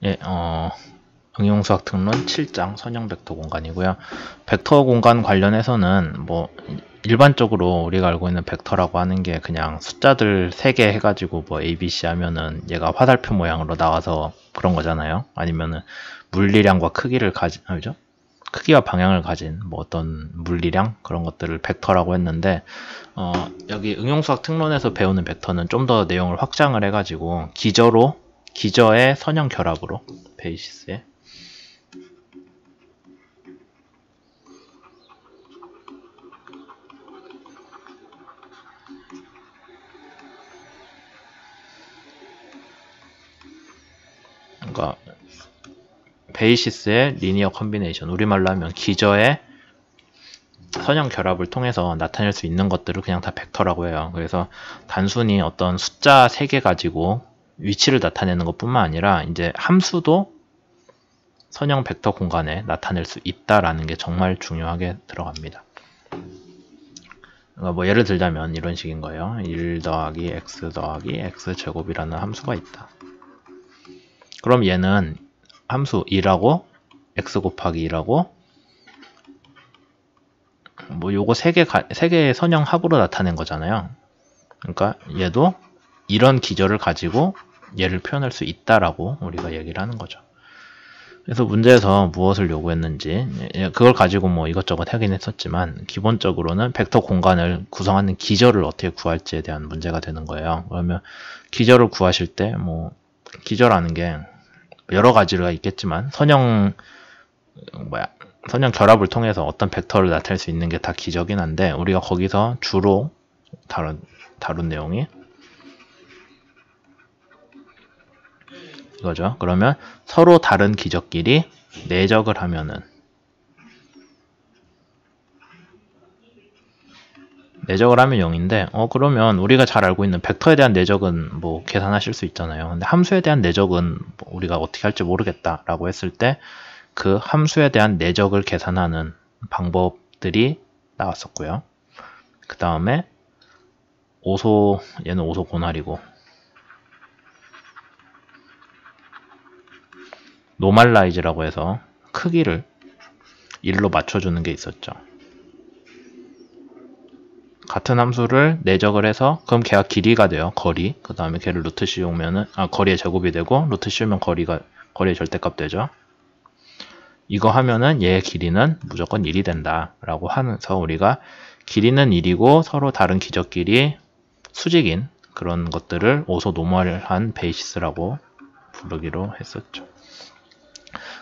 예, 응용수학 특론 7장 선형 벡터 공간이고요. 벡터 공간 관련해서는 뭐 일반적으로 우리가 알고 있는 벡터라고 하는 게 그냥 숫자들 3개 해가지고 뭐 ABC 하면은 얘가 화살표 모양으로 나와서 그런 거잖아요. 아니면은 물리량과 크기를 가진, 아니죠? 크기와 방향을 가진 뭐 어떤 물리량 그런 것들을 벡터라고 했는데 여기 응용수학 특론에서 배우는 벡터는 좀 더 내용을 확장을 해가지고 기저의 선형 결합으로 베이시스에 그러니까 베이시스의 리니어 컨비네이션, 우리말로 하면 기저의 선형 결합을 통해서 나타낼 수 있는 것들을 그냥 다 벡터라고 해요. 그래서 단순히 어떤 숫자 3개 가지고 위치를 나타내는 것뿐만 아니라 이제 함수도 선형 벡터 공간에 나타낼 수 있다라는 게 정말 중요하게 들어갑니다. 그러니까 뭐 예를 들자면 이런 식인 거예요. 1 더하기 x 더하기 x제곱이라는 함수가 있다. 그럼 얘는 함수 2라고 x 곱하기 2라고 뭐 요거 3개의 선형 합으로 나타낸 거잖아요. 그러니까 얘도 이런 기저를 가지고 얘를 표현할 수 있다라고 우리가 얘기를 하는 거죠. 그래서 문제에서 무엇을 요구했는지 그걸 가지고 뭐 이것저것 하긴 했었지만 기본적으로는 벡터 공간을 구성하는 기저를 어떻게 구할지에 대한 문제가 되는 거예요. 그러면 기저를 구하실 때 뭐 기저라는 게 여러 가지가 있겠지만 선형 결합을 통해서 어떤 벡터를 나타낼 수 있는 게 다 기저긴 한데 우리가 거기서 주로 다룬 내용이 이거죠. 그러면 서로 다른 기저끼리 내적을 하면은 내적을 하면 0인데 그러면 우리가 잘 알고 있는 벡터에 대한 내적은 뭐 계산하실 수 있잖아요. 근데 함수에 대한 내적은 뭐 우리가 어떻게 할지 모르겠다라고 했을 때 그 함수에 대한 내적을 계산하는 방법들이 나왔었고요. 그 다음에 얘는 오소 고날이고 노멀라이즈라고 해서 크기를 1로 맞춰주는 게 있었죠. 같은 함수를 내적을 해서 그럼 걔가 길이가 돼요. 거리. 그 다음에 걔를 루트 씌우면은 거리의 제곱이 되고 루트 씌우면 거리의 절대값 되죠. 이거 하면은 얘의 길이는 무조건 1이 된다 라고 하면서 우리가 길이는 1이고 서로 다른 기저끼리 수직인 그런 것들을 오소 노멀한 베이시스라고 부르기로 했었죠.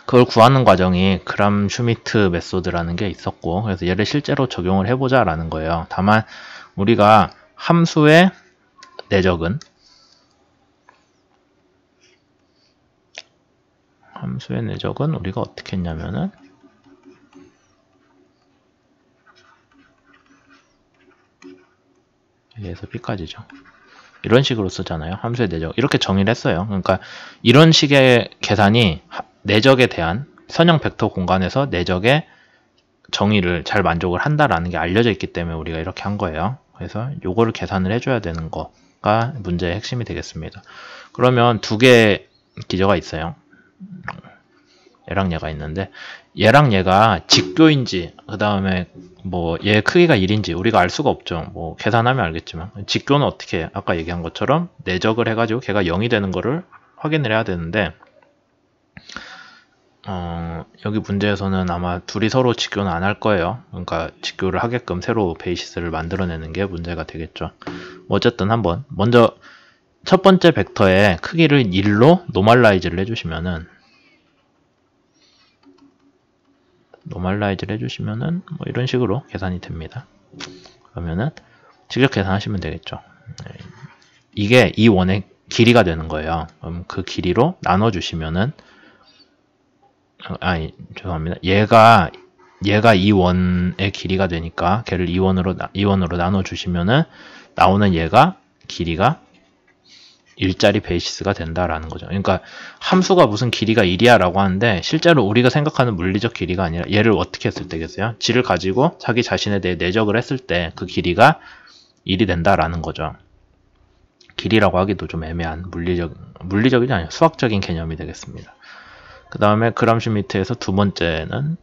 그걸 구하는 과정이 그람 슈미트 메소드라는 게 있었고 그래서 얘를 실제로 적용을 해보자 라는 거예요. 다만 우리가 함수의 내적은 우리가 어떻게 했냐면은 여기에서 b까지죠. 이런 식으로 쓰잖아요. 함수의 내적 이렇게 정의를 했어요. 그러니까 이런 식의 계산이 내적에 대한 선형 벡터 공간에서 내적의 정의를 잘 만족을 한다라는 게 알려져 있기 때문에 우리가 이렇게 한 거예요. 그래서 요거를 계산을 해줘야 되는 거가 문제의 핵심이 되겠습니다. 그러면 두 개의 기저가 있어요. 얘랑 얘가 있는데 얘랑 얘가 직교인지 그 다음에 뭐 얘 크기가 1인지 우리가 알 수가 없죠. 뭐 계산하면 알겠지만 직교는 어떻게 해? 아까 얘기한 것처럼 내적을 해가지고 걔가 0이 되는 거를 확인을 해야 되는데 여기 문제에서는 아마 둘이 서로 직교는 안 할 거예요. 그러니까 직교를 하게끔 새로 베이시스를 만들어내는 게 문제가 되겠죠. 어쨌든 한번 먼저 첫 번째 벡터의 크기를 1로 노멀라이즈를 해주시면은 뭐 이런 식으로 계산이 됩니다. 그러면은 직접 계산하시면 되겠죠. 이게 이 원의 길이가 되는 거예요. 그럼 그 길이로 나눠주시면은 죄송합니다. 얘가 이 원의 길이가 되니까 걔를 2원으로 나눠주시면은 나오는 얘가 길이가 1짜리 베이시스가 된다라는 거죠. 그러니까 함수가 무슨 길이가 1이야 라고 하는데 실제로 우리가 생각하는 물리적 길이가 아니라 얘를 어떻게 했을 때겠어요? 지를 가지고 자기 자신에 대해 내적을 했을 때 그 길이가 1이 된다라는 거죠. 길이라고 하기도 좀 애매한 물리적이지 아니에요. 수학적인 개념이 되겠습니다. 그 다음에 그람 슈미트에서 두 번째는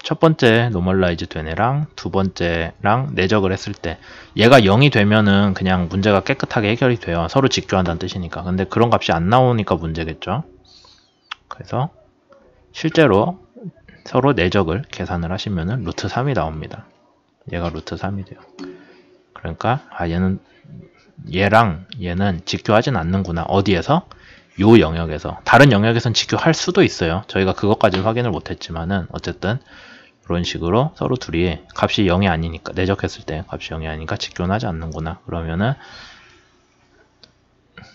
첫 번째 노멀라이즈 된 애랑 두 번째랑 내적을 했을 때 얘가 0이 되면은 그냥 문제가 깨끗하게 해결이 돼요. 서로 직교한다는 뜻이니까. 근데 그런 값이 안 나오니까 문제겠죠. 그래서 실제로 서로 내적을 계산을 하시면은 루트 3이 나옵니다. 얘가 루트 3이 돼요. 그러니까 얘랑 얘는 직교하진 않는구나. 어디에서? 요 영역에서. 다른 영역에선 직교할 수도 있어요. 저희가 그것까지 확인을 못했지만은 어쨌든 이런 식으로 서로 둘이 값이 0이 아니니까, 내적했을 때 값이 0이 아니니까 직교는 하지 않는구나. 그러면은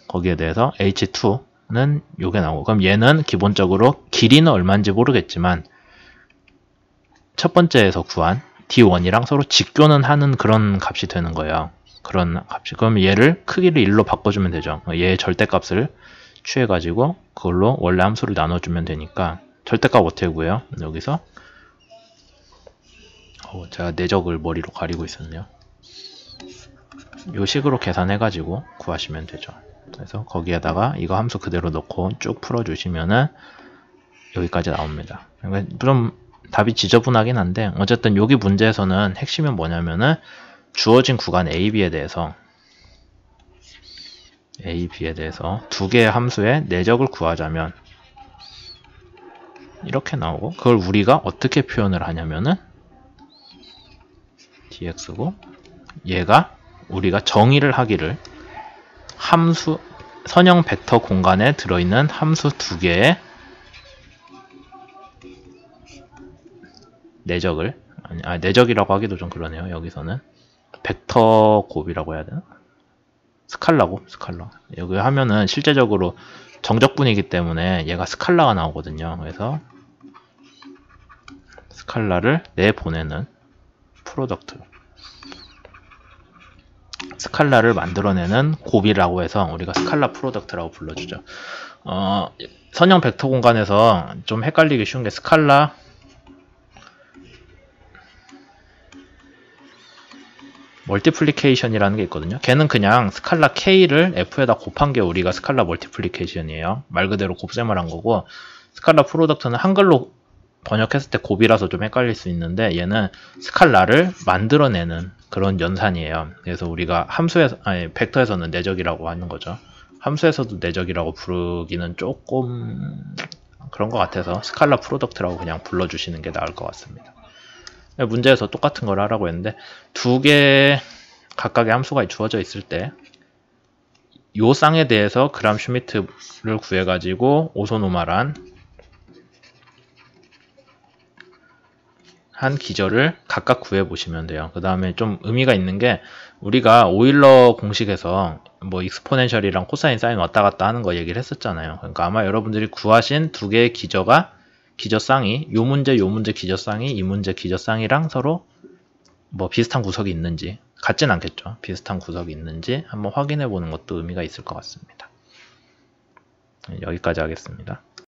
거기에 대해서 h2는 요게 나오고, 그럼 얘는 기본적으로 길이는 얼마인지 모르겠지만 첫 번째에서 구한 d1이랑 서로 직교는 하는 그런 값이 되는 거예요. 그런 값이. 그럼 얘를 크기를 1로 바꿔주면 되죠. 얘의 절대값을 취해가지고 그걸로 원래 함수를 나눠주면 되니까 절대값 어떻게 구해요? 여기서 제가 내적을 머리로 가리고 있었네요. 이 식으로 계산해가지고 구하시면 되죠. 그래서 거기에다가 이거 함수 그대로 넣고 쭉 풀어주시면은 여기까지 나옵니다. 좀 답이 지저분하긴 한데 어쨌든 여기 문제에서는 핵심은 뭐냐면은 주어진 구간 A, B에 대해서 두 개의 함수의 내적을 구하자면 이렇게 나오고, 그걸 우리가 어떻게 표현을 하냐면은 dx고, 얘가 우리가 정의를 하기를 함수 선형 벡터 공간에 들어있는 함수 두 개의 내적을, 내적이라고 하기도 좀 그러네요. 여기서는 벡터 곱이라고 해야 되나? 스칼라. 여기 하면은 실제적으로 정적분이기 때문에 얘가 스칼라가 나오거든요. 그래서 스칼라를 내보내는 프로덕트, 스칼라를 만들어내는 곱이라고 해서 우리가 스칼라 프로덕트라고 불러주죠. 선형 벡터 공간에서 좀 헷갈리기 쉬운 게 스칼라 멀티플리케이션이라는 게 있거든요. 걔는 그냥 스칼라 K를 F에다 곱한 게 우리가 스칼라 멀티플리케이션이에요. 말 그대로 곱셈을 한 거고, 스칼라 프로덕트는 한글로 번역했을 때 곱이라서 좀 헷갈릴 수 있는데 얘는 스칼라를 만들어내는 그런 연산이에요. 그래서 우리가 벡터에서는 내적이라고 하는 거죠. 함수에서도 내적이라고 부르기는 조금 그런 것 같아서 스칼라 프로덕트라고 그냥 불러주시는 게 나을 것 같습니다. 문제에서 똑같은 걸 하라고 했는데 두 개 각각의 함수가 주어져 있을 때 요 쌍에 대해서 그람 슈미트를 구해가지고 오소노말한 한 기절을 각각 구해보시면 돼요. 그 다음에 좀 의미가 있는 게 우리가 오일러 공식에서 뭐 익스포넨셜이랑 코사인 사인 왔다 갔다 하는 거 얘기를 했었잖아요. 그러니까 아마 여러분들이 구하신 두 개의 기저쌍이 요 문제 기저쌍이 이 문제 기저쌍이랑 서로 뭐 비슷한 구석이 있는지, 같진 않겠죠. 비슷한 구석이 있는지 한번 확인해 보는 것도 의미가 있을 것 같습니다. 여기까지 하겠습니다.